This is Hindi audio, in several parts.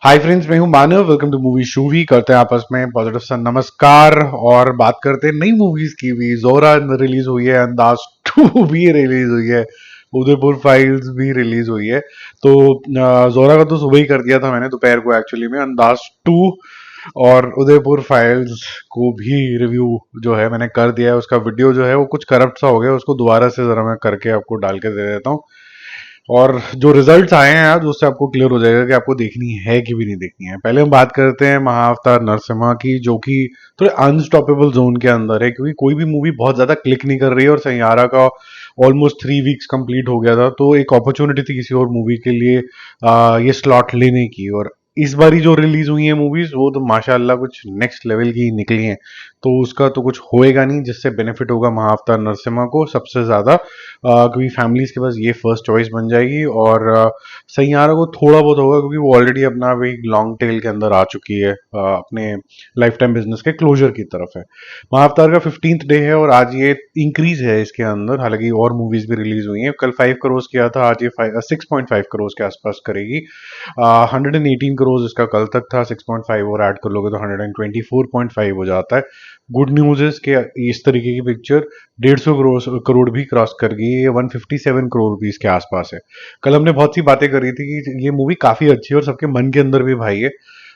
हाय फ्रेंड्स, मैं हूं Manav. Welcome to Movie Shoovy. करते हैं आपस में पॉजिटिव सा नमस्कार और बात करते हैं नई मूवीज की भी। जोरा रिलीज हुई है, अंदाज 2 भी रिलीज हुई है, उदयपुर फाइल्स भी रिलीज हुई है। तो जोरा का तो सुबह ही कर दिया था मैंने, दोपहर को एक्चुअली में। अंदाज 2 और उदयपुर फाइल्स को भी रिव्यू जो है मैंने कर दिया है। उसका वीडियो जो है वो कुछ करप्ट सा हो गया, उसको दोबारा से जरा मैं करके आपको डाल के दे देता हूँ। और जो रिजल्ट्स आए हैं आज, उससे आपको क्लियर हो जाएगा कि आपको देखनी है कि भी नहीं देखनी है। पहले हम बात करते हैं महाअवतार नरसिम्हा की, जो कि थोड़े अनस्टॉपेबल जोन के अंदर है, क्योंकि कोई भी मूवी बहुत ज्यादा क्लिक नहीं कर रही है और सैयारा का ऑलमोस्ट 3 वीक्स कंप्लीट हो गया था। तो एक अपॉर्चुनिटी थी किसी और मूवी के लिए ये स्लॉट लेने की। और इस बारी जो रिलीज हुई है मूवीज, वो तो माशाल्लाह कुछ नेक्स्ट लेवल की निकली हैं। तो उसका तो कुछ होएगा नहीं जिससे बेनिफिट होगा महाअवतार नरसिम्हा को सबसे ज्यादा, क्योंकि फैमिलीज के पास ये फर्स्ट चॉइस बन जाएगी। और सैयारा को थोड़ा बहुत होगा, क्योंकि वो ऑलरेडी अपना भी लॉन्ग टेल के अंदर आ चुकी है, अपने लाइफ टाइम बिजनेस के क्लोजर की तरफ है। महाअवतार का 15th डे है और आज ये इंक्रीज है इसके अंदर। हालांकि और मूवीज भी रिलीज हुई हैं। कल 5 करोड़ किया था, आज ये 6.5 करोड़ के आसपास करेगी। 118 करोड़ इसका कल तक था। 6.5 और ऐड कर लोगे तो 124.5 हो जाता है। गुड न्यूज है कि इस तरीके की पिक्चर 150 करोड़ भी क्रॉस कर गई। ये 157 करोड़ के आसपास है। कल हमने बहुत सी बातें करी थी कि ये मूवी काफी अच्छी है और सबके मन के अंदर भी भाई है।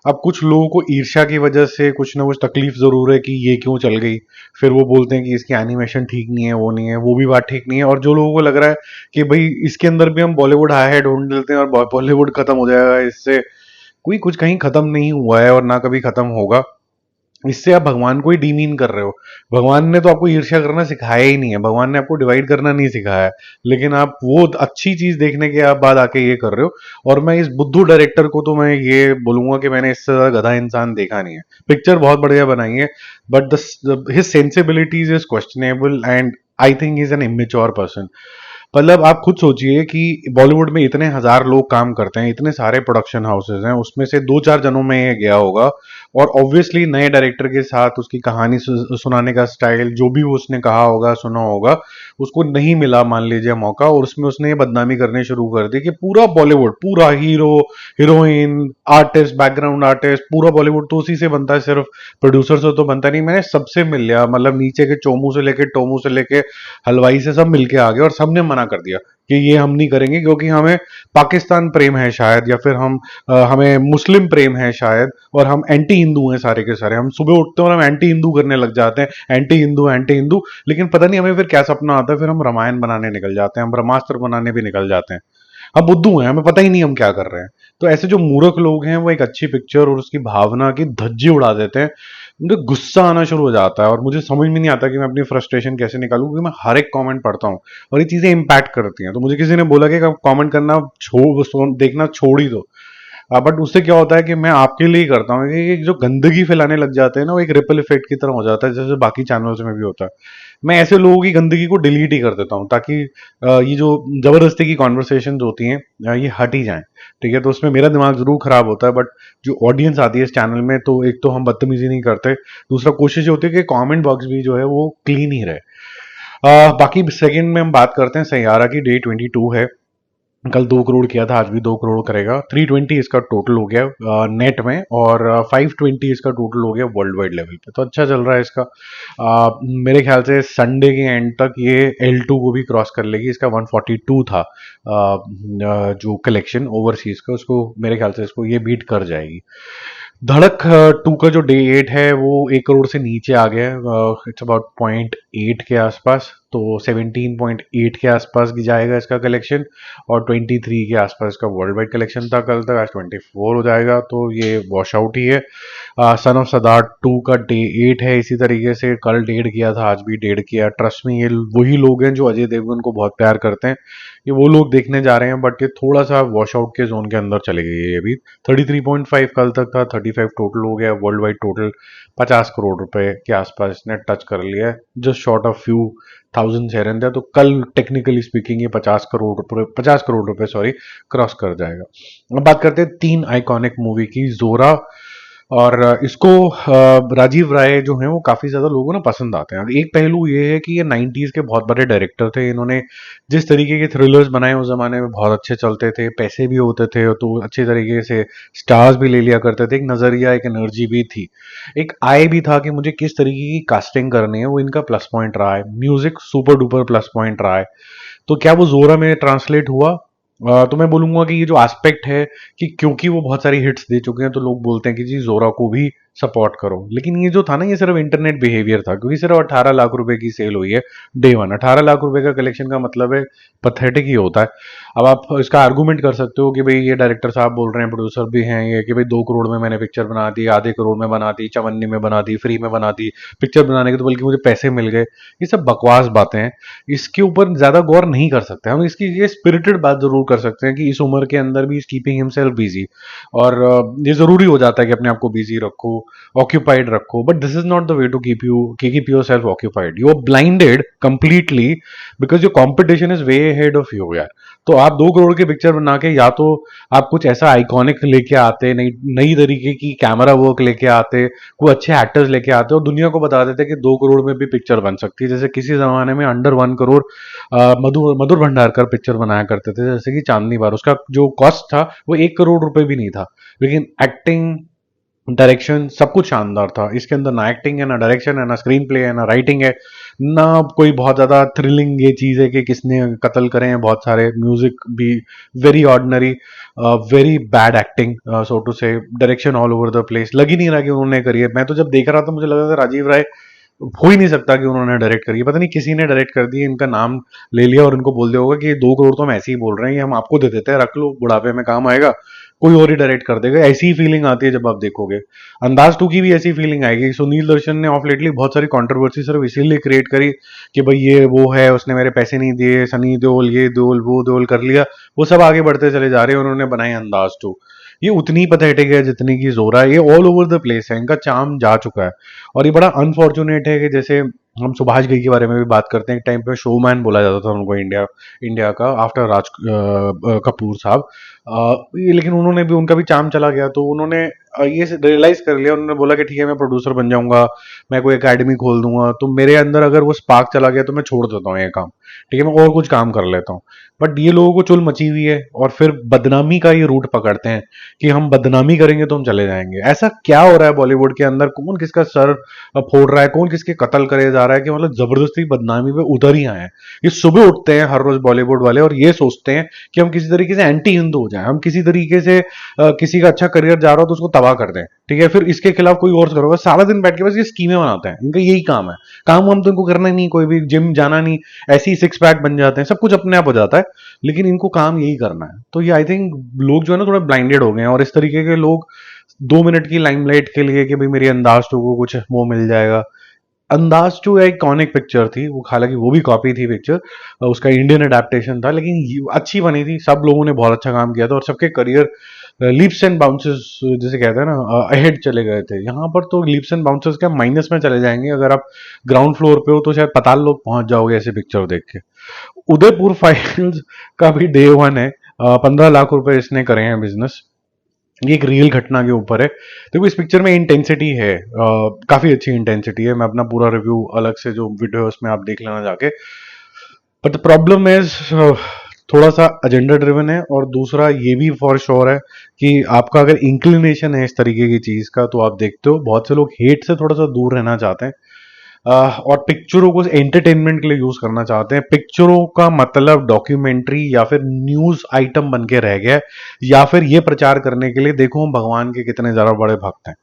अब कुछ लोगों को ईर्ष्या की वजह से कुछ ना कुछ तकलीफ जरूर है कि ये क्यों चल गई। फिर वो बोलते हैं कि इसकी एनिमेशन ठीक नहीं है, वो नहीं है, वो भी बात ठीक नहीं है। और जो लोगों को लग रहा है कि भाई इसके अंदर भी हम बॉलीवुड हाई है ढूंढ लेते हैं और बॉलीवुड खत्म हो जाएगा इससे, कोई कुछ कहीं खत्म नहीं हुआ है और ना कभी खत्म होगा। इससे आप भगवान को ही डीमीन कर रहे हो। भगवान ने तो आपको ईर्ष्या करना सिखाया ही नहीं है, भगवान ने आपको डिवाइड करना नहीं सिखाया है। लेकिन आप वो अच्छी चीज देखने के बाद आके ये कर रहे हो। और मैं इस बुद्धू डायरेक्टर को तो मैं ये बोलूंगा कि मैंने इससे ज्यादा गधा इंसान देखा नहीं है। पिक्चर बहुत बढ़िया बनाई है, but the his sensibilities is questionable and I think is an immature person. मतलब आप खुद सोचिए कि बॉलीवुड में इतने हजार लोग काम करते हैं, इतने सारे प्रोडक्शन हाउसेज हैं, उसमें से 2-4 जनों में ये गया होगा। और ऑब्वियसली नए डायरेक्टर के साथ उसकी कहानी सुनाने का स्टाइल, जो भी वो उसने कहा होगा सुना होगा, उसको नहीं मिला मान लीजिए मौका, और उसमें उसने ये बदनामी करनी शुरू कर दी कि पूरा बॉलीवुड, पूरा hero heroine artist background artist, पूरा बॉलीवुड तो उसी से बनता है, सिर्फ प्रोड्यूसर से तो बनता नहीं। मैंने सबसे मिल लिया, मतलब नीचे के चोमू से लेके टोमू से लेके हलवाई से सब मिलके आ गए और सबने मना कर दिया कि ये हम नहीं करेंगे, क्योंकि हमें पाकिस्तान प्रेम है शायद, या फिर हमें मुस्लिम प्रेम है शायद, और हम एंटी हिंदू हैं सारे के सारे। हम सुबह उठते हैं और हम एंटी हिंदू करने लग जाते हैं, एंटी हिंदू एंटी हिंदू। लेकिन पता नहीं हमें फिर क्या सपना आता है, फिर हम रामायण बनाने निकल जाते हैं, हम ब्रह्मास्त्र बनाने भी निकल जाते हैं। हम बुद्धू हैं, हमें पता ही नहीं हम क्या कर रहे हैं। तो ऐसे जो मूर्ख लोग हैं वो एक अच्छी पिक्चर और उसकी भावना की धज्जी उड़ा देते हैं। मुझे गुस्सा आना शुरू हो जाता है और मुझे समझ में नहीं आता कि मैं अपनी फ्रस्ट्रेशन कैसे निकालूं, क्योंकि मैं हर एक कमेंट पढ़ता हूं और ये चीजें इंपैक्ट करती हैं। तो मुझे किसी ने बोला कि कमेंट करना देखना छोड़ ही दो। बट उससे क्या होता है कि मैं आपके लिए ही करता हूँ, कि जो गंदगी फैलाने लग जाते हैं ना, वो एक रिपल इफेक्ट की तरह हो जाता है, जैसे बाकी चैनल्स में भी होता है। मैं ऐसे लोगों की गंदगी को डिलीट ही कर देता हूँ, ताकि ये जो जबरदस्ती की कॉन्वर्सेशन होती हैं ये हट ही जाएं। ठीक है, तो उसमें मेरा दिमाग जरूर खराब होता है, बट जो ऑडियंस आती है इस चैनल में, तो एक तो हम बदतमीजी नहीं करते, दूसरा कोशिश ये होती है कि कमेंट बॉक्स भी जो है वो क्लीन ही रहे। बाकी सेकंड में हम बात करते हैं सैयारा की। डे 22 है। कल 2 करोड़ किया था, आज भी 2 करोड़ करेगा। 320 इसका टोटल हो गया नेट में, और 520 इसका टोटल हो गया वर्ल्ड वाइड लेवल पे। तो अच्छा चल रहा है इसका। मेरे ख्याल से संडे के एंड तक ये L2 को भी क्रॉस कर लेगी। इसका 142 था जो कलेक्शन ओवरसीज का, उसको मेरे ख्याल से इसको ये बीट कर जाएगी। धड़क 2 का जो डे 8 है वो 1 करोड़ से नीचे आ गया है। इट्स अबाउट 0.8 के आसपास, तो 17.8 के आसपास की जाएगा इसका कलेक्शन। और 23 के आसपास का वर्ल्ड वाइड कलेक्शन था कल तक, आज 24 हो जाएगा, तो ये वॉश आउट ही है। सन ऑफ सरदार 2 का डे 8 है। इसी तरीके से कल 1.5 किया था, आज भी 1.5 किया। ट्रस्ट में ये वही लोग हैं जो अजय देवगन को बहुत प्यार करते हैं, ये वो लोग देखने जा रहे हैं। बट ये थोड़ा सा वॉश आउट के जोन के अंदर चले गई है। ये भी 33.5 कल तक था, 35 टोटल हो गया। वर्ल्ड वाइड टोटल 50 करोड़ रुपए के आसपास इसने टच कर लिया है, just short of few thousand से रहते हैं। तो कल टेक्निकली स्पीकिंग ये 50 करोड़ रुपए सॉरी क्रॉस कर जाएगा। अब बात करते हैं 3 आइकॉनिक मूवी की। जोरा, और इसको राजीव राय जो हैं वो काफ़ी ज़्यादा लोगों को ना पसंद आते हैं। एक पहलू ये है कि ये 90s के बहुत बड़े डायरेक्टर थे। इन्होंने जिस तरीके के थ्रिलर्स बनाए उस ज़माने में बहुत अच्छे चलते थे, पैसे भी होते थे तो अच्छे तरीके से स्टार्स भी ले लिया करते थे। एक नज़रिया, एक एनर्जी भी थी, एक आय भी था कि मुझे किस तरीके की कास्टिंग करनी है, वो इनका प्लस पॉइंट रहा है। Music super duper plus point रहा है। तो क्या वो जोरा में ट्रांसलेट हुआ? तो मैं बोलूंगा कि ये जो एस्पेक्ट है कि क्योंकि वो बहुत सारी हिट्स दे चुके हैं तो लोग बोलते हैं कि जी जोरा को भी सपोर्ट करो। लेकिन ये जो था ना, ये सिर्फ इंटरनेट बिहेवियर था, क्योंकि सिर्फ 18 लाख रुपए की सेल हुई है डे वन। 18 लाख रुपए का कलेक्शन का मतलब है पथेटिक ही होता है। अब आप इसका आर्गूमेंट कर सकते हो कि भाई ये डायरेक्टर साहब बोल रहे हैं, प्रोड्यूसर भी हैं ये, कि भाई 2 करोड़ में मैंने पिक्चर बना दी, आधे करोड़ में बना दी, चवन्नी में बना दी, फ्री में बना दी। पिक्चर बनाने के तो बल्कि मुझे पैसे मिल गए। ये सब बकवास बातें हैं, इसके ऊपर ज्यादा गौर नहीं कर सकते हम। इसकी ये स्पिरिटेड बात जरूर कर सकते हैं कि इस उम्र के अंदर भी इज कीपिंग हिमसेल्फ बिजी, और ये जरूरी हो जाता है कि अपने आप को बिजी रखो, ऑक्यूपाइड रखो। But this is not the way to keep yourself occupied. You are blinded completely because your competition is way ahead of you यार। तो आप 2 करोड़ की पिक्चर बना के या तो आप कुछ ऐसा आइकॉनिक लेके आते, नई नई तरीके की कैमरा वर्क लेके आते, कोई अच्छे एक्टर्स लेके आते और दुनिया को बता देते कि 2 करोड़ में भी पिक्चर बन सकती है। जैसे किसी जमाने में अंडर 1 करोड़ मधुर मधुर भंडारकर पिक्चर बनाया करते थे, जैसे कि चांदनी बार। उसका जो कॉस्ट था वो 1 करोड़ रुपए भी नहीं था, लेकिन एक्टिंग, डायरेक्शन सब कुछ शानदार था। इसके अंदर ना एक्टिंग है, ना डायरेक्शन है, ना स्क्रीन प्ले है, ना राइटिंग है, ना कोई बहुत ज्यादा थ्रिलिंग ये चीज है कि किसने कत्ल करे हैं बहुत सारे। म्यूजिक भी very ordinary, very bad acting, so to say. Direction all over the place, लग ही नहीं रहा कि उन्होंने करी है। मैं तो जब देख रहा था मुझे लगा था राजीव राय हो ही नहीं सकता कि उन्होंने डायरेक्ट करी है। पता नहीं किसी ने डायरेक्ट कर दी, इनका नाम ले लिया और इनको बोल दिया होगा कि ये 2 करोड़ तो हम ऐसे ही बोल रहे हैं, ये हम आपको दे देते हैं, रख लो, बुढ़ापे में काम आएगा, कोई और ही डायरेक्ट कर देगा। ऐसी ही फीलिंग आती है जब आप देखोगे। अंदाज टू की भी ऐसी फीलिंग आएगी। सुनील दर्शन ने ऑफ लेटली बहुत सारी कंट्रोवर्सी सिर्फ इसीलिए क्रिएट करी कि भाई ये वो है, उसने मेरे पैसे नहीं दिए, सनी देओल ये देओल वो देओल कर लिया। वो सब आगे बढ़ते चले जा रहे हैं, उन्होंने बनाई अंदाज टू। ये उतनी पथेटिक है जितनी की जोरा है। ये ऑल ओवर द प्लेस है, इनका चार्म जा चुका है। और ये बड़ा अनफॉर्चुनेट है कि जैसे हम सुभाष घई के बारे में भी बात करते हैं, एक टाइम पे शोमैन बोला जाता था उनको इंडिया इंडिया का, आफ्टर राज कपूर साहब। लेकिन उन्होंने भी, उनका भी चार्म चला गया, तो उन्होंने ये रियलाइज कर लिया। उन्होंने बोला कि ठीक है मैं प्रोड्यूसर बन जाऊंगा, मैं कोई एकेडमी खोल दूंगा, तो मेरे अंदर अगर वो स्पार्क चला गया तो मैं छोड़ देता हूँ ये काम, ठीक है मैं और कुछ काम कर लेता हूँ। बट ये लोगों को चुल मची हुई है और फिर बदनामी का ये रूट पकड़ते हैं कि हम बदनामी करेंगे तो हम चले जाएंगे। ऐसा क्या हो रहा है बॉलीवुड के अंदर? कौन किसका सर फोड़ रहा है, कौन किसके कत्ल करे जा रहा है कि मतलब जबरदस्ती बदनामी पे उतर ही आए हैं। ये सुबह उठते हैं हर रोज बॉलीवुड वाले और ये सोचते हैं कि हम किसी तरीके से एंटी हिंदू हो जाए, हम किसी तरीके से किसी का अच्छा करियर जा रहा हो तो उसको तबाह कर दें, ठीक है, फिर इसके खिलाफ कोई और करो। बस सारा दिन बैठ के बस ये स्कीमें बनाते हैं, इनका यही काम है। काम हम तो इनको करना ही नहीं, कोई भी जिम जाना नहीं, ऐसे ही 6 पैक बन जाते हैं, सब कुछ अपने आप हो जाता है, लेकिन इनको काम यही करना है। तो ये आई थिंक लोग जो है ना थोड़े ब्लाइंडेड हो गए हैं, और इस तरीके के लोग 2 मिनट की लाइमलाइट के लिए कि भाई मेरी अंदाज टू को कुछ वो मिल जाएगा। अंदाज टू एक कॉनिक पिक्चर थी वो, हालांकि वो भी कॉपी थी पिक्चर, उसका इंडियन अडेप्टेशन था, लेकिन अच्छी बनी थी। सब लोगों ने बहुत अच्छा काम किया था और सबके करियर लीप्स एंड बाउंसेस जिसे कहते हैं ना अहेड चले गए थे। यहाँ पर तो लीप्स एंड बाउंसेस क्या माइनस में चले जाएंगे। अगर आप ग्राउंड फ्लोर पे हो तो शायद पाताल लोग पहुंच जाओगे ऐसे पिक्चर देख के। उदयपुर फाइल्स का भी डे वन है, 15 लाख रुपए इसने करे हैं बिजनेस। ये एक रियल घटना के ऊपर है। देखो इस पिक्चर में इंटेंसिटी है, काफी अच्छी इंटेंसिटी है। मैं अपना पूरा रिव्यू अलग से जो वीडियो है उसमें आप देख लेना जाके। बट द प्रॉब्लम इज थोड़ा सा एजेंडा ड्रिवन है, और दूसरा ये भी फॉर श्योर है कि आपका अगर इंक्लिनेशन है इस तरीके की चीज का तो आप देखते हो बहुत से लोग हेट से थोड़ा सा दूर रहना चाहते हैं, और पिक्चरों को एंटरटेनमेंट के लिए यूज करना चाहते हैं। पिक्चरों का मतलब डॉक्यूमेंट्री या फिर न्यूज आइटम बन के रह गया है, या फिर ये प्रचार करने के लिए देखो हम भगवान के कितने ज्यादा बड़े भक्त हैं।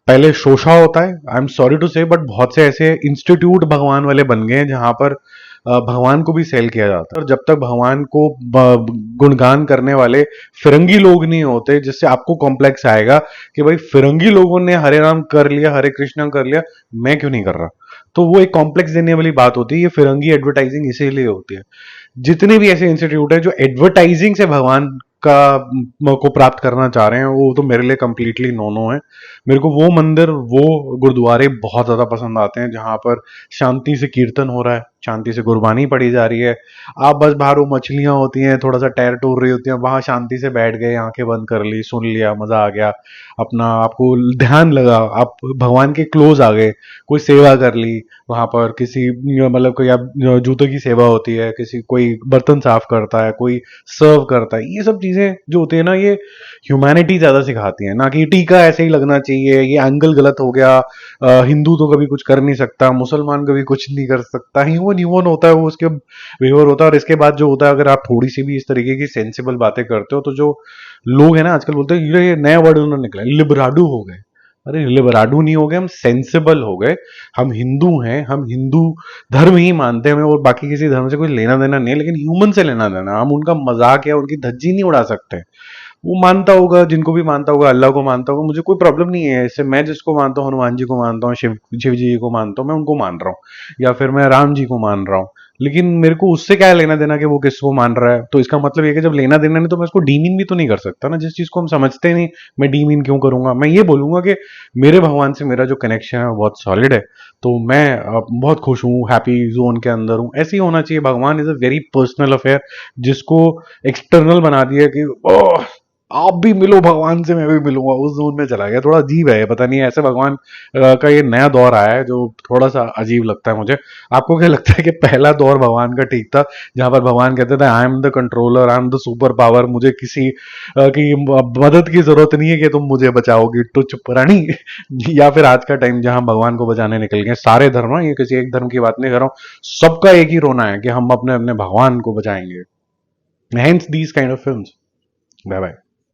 पहले शोशा होता है, आई एम सॉरी टू से, बट बहुत से ऐसे इंस्टीट्यूट भगवान वाले बन गए हैं जहां पर भगवान को भी सेल किया जाता है। और जब तक भगवान को गुणगान करने वाले फिरंगी लोग नहीं होते, जिससे आपको कॉम्प्लेक्स आएगा कि भाई फिरंगी लोगों ने हरे राम कर लिया, हरे कृष्णा कर लिया, मैं क्यों नहीं कर रहा। तो वो एक कॉम्प्लेक्स देने वाली बात होती है। ये फिरंगी एडवर्टाइजिंग इसीलिए होती है। जितने भी ऐसे इंस्टीट्यूट है जो एडवर्टाइजिंग से भगवान का को प्राप्त करना चाह रहे हैं, वो तो मेरे लिए कंप्लीटली नो नो है। मेरे को वो मंदिर, वो गुरुद्वारे बहुत ज्यादा पसंद आते हैं जहां पर शांति से कीर्तन हो रहा है, शांति से कुर्बानी पड़ी जा रही है। आप बस बाहर वो मछलियां होती हैं थोड़ा सा टैर टूर रही होती हैं, वहां शांति से बैठ गए, आंखें बंद कर ली, सुन लिया, मजा आ गया, अपना आपको ध्यान लगा, आप भगवान के क्लोज आ गए, कोई सेवा कर ली वहां पर, किसी मतलब कोई आप जूते की सेवा होती है, किसी कोई बर्तन साफ करता है, कोई सर्व करता है, ये सब चीजें जो होती है ना, ये ह्यूमैनिटी ज्यादा सिखाती है, ना कि टीका ऐसे ही लगना चाहिए, ये एंगल गलत हो गया, हिंदू तो कभी कुछ कर नहीं सकता, मुसलमान कभी कुछ नहीं कर सकता, ह्यूमन ह्यूमन होता है वो, उसके बिहेवियर होता है। और इसके बाद जो होता है, अगर आप थोड़ी सी भी इस तरीके की सेंसिबल बातें करते हो, तो जो लोग हैं ना आजकल बोलते हैं ये नया वर्ड उन्होंने निकला, लिबराडू हो गए। अरे लिबराडू नहीं हो गए, हम सेंसिबल हो गए। हम हिंदू हैं, हम हिंदू धर्म ही मानते हैं, हमें और बाकी किसी धर्म से कोई लेना देना नहीं है, लेकिन ह्यूमन से लेना देना। हम उनका मजाक या उनकी धज्जी नहीं उड़ा सकते। वो मानता होगा, जिनको भी मानता होगा, अल्लाह को मानता होगा, मुझे कोई प्रॉब्लम नहीं है इससे। मैं जिसको मानता हूँ, हनुमान जी को मानता हूँ, शिव जी को मानता हूँ, मैं उनको मान रहा हूँ, या फिर मैं राम जी को मान रहा हूँ। लेकिन मेरे को उससे क्या लेना देना कि वो किसको मान रहा है। तो इसका मतलब ये कि जब लेना देना नहीं, तो मैं उसको डीमीन भी तो नहीं कर सकता ना। जिस चीज को हम समझते नहीं, मैं डीमीन क्यों करूंगा। मैं ये बोलूंगा कि मेरे भगवान से मेरा जो कनेक्शन है वो बहुत सॉलिड है, तो मैं बहुत खुश हूँ, हैप्पी जोन के अंदर हूँ। ऐसे ही होना चाहिए। भगवान is a very personal affair, जिसको एक्सटर्नल बना दिया कि ओह आप भी मिलो भगवान से, मैं भी मिलूंगा, उस जोन में चला गया। थोड़ा अजीब है, पता नहीं ऐसे भगवान का ये नया दौर आया है जो थोड़ा सा अजीब लगता है मुझे। आपको क्या लगता है कि पहला दौर भगवान का ठीक था, जहां पर भगवान कहते थे I am the controller, I am the super power, मुझे किसी की मदद की जरूरत नहीं है कि तुम मुझे बचाओगी टुच्च प्राणी? या फिर आज का टाइम जहां भगवान को बचाने निकल गए सारे धर्म, ये किसी एक धर्म की बात नहीं कर रहा हूं, सबका एक ही रोना है कि हम अपने अपने भगवान को बचाएंगे। Hence these kind of films. Bye bye.